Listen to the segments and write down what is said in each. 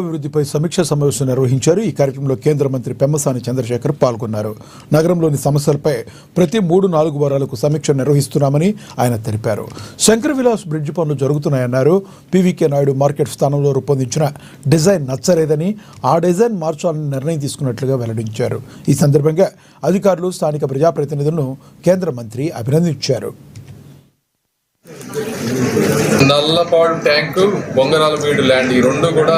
నగరాభివృద్ధిపై సమీక్ష సమావేశం నిర్వహించారు. ఈ కార్యక్రమంలో కేంద్ర మంత్రి పెమ్మసాని చంద్రశేఖర్ పాల్గొన్నారు. నగరంలోని సమస్యలపై ప్రతి 3-4 వారాలకు సమీక్ష నిర్వహిస్తున్నామని ఆయన తెలిపారు. శంకర్ విలాస్ బ్రిడ్జ్ పనులు జరుగుతున్నాయన్నారు. పీవీకే నాయుడు మార్కెట్ స్థానంలో రూపొందించిన డిజైన్ నచ్చలేదని, ఆ డిజైన్ మార్చాలని నిర్ణయం తీసుకున్నట్లుగా వెల్లడించారు. ఈ సందర్భంగా అధికారులు, స్థానిక ప్రజాప్రతినిధులను కేంద్ర మంత్రి అభినందించారు. నల్లపాడు ట్యాంకు, బొంగరాలమీడు ల్యాండ్ ఈ రెండు కూడా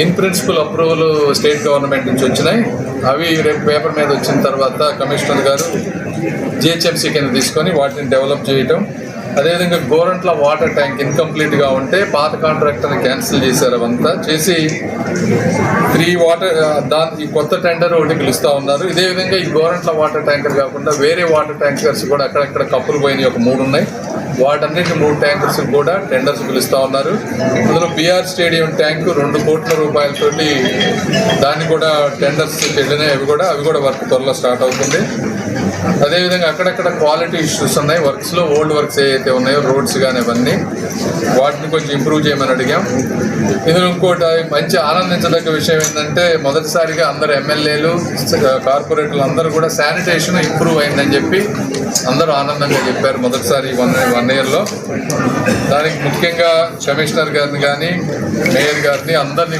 in principle approval state government నుంచి వచ్చినాయి. అవి రేపు పేపర్ మీద వచ్చిన తర్వాత కమిషనర్ గారు జిహెచ్ఎంసీ కింద తీసుకొని వాటిని డెవలప్ చేయటం. అదేవిధంగా గోరంట్ల వాటర్ ట్యాంక్ ఇన్కంప్లీట్గా ఉంటే పాత కాంట్రాక్టర్ని క్యాన్సిల్ చేశారు. అవంతా చేసి 3 వాటర్ ఈ కొత్త టెండర్ ఒకటి పిలుస్తూ ఉన్నారు. ఇదే విధంగా ఈ గోరంట్ల వాటర్ ట్యాంకర్ కాకుండా వేరే వాటర్ ట్యాంకర్స్ కూడా అక్కడక్కడ కప్పులు పోయినాయి, ఒక 3 ఉన్నాయి. వాటన్నిటి 3 ట్యాంకర్స్ కూడా టెండర్స్ పిలుస్తూ ఉన్నారు. అందులో బీఆర్ స్టేడియం ట్యాంకు 2 కోట్ల రూపాయలతోటి దాన్ని కూడా టెండర్స్ వెళ్ళినాయి. అవి కూడా వర్క్ త్వరలో స్టార్ట్ అవుతుంది. అదేవిధంగా అక్కడక్కడ క్వాలిటీ ఇష్యూస్ ఉన్నాయి వర్క్స్లో. ఓల్డ్ వర్క్స్ ఏవైతే ఉన్నాయో రోడ్స్ కానీ అవన్నీ వాటిని కొంచెం ఇంప్రూవ్ చేయమని అడిగాం. ఇందులో ఇంకోటి మంచి ఆనందించదగ్గ విషయం ఏంటంటే మొదటిసారిగా అందరు ఎమ్మెల్యేలు, కార్పొరేటర్లు అందరూ కూడా శానిటేషన్ ఇంప్రూవ్ అయిందని చెప్పి అందరూ ఆనందంగా చెప్పారు మొదటిసారి 1 ఇయర్లో. దానికి ముఖ్యంగా కమిషనర్ గారిని కానీ మేయర్ గారిని అందరినీ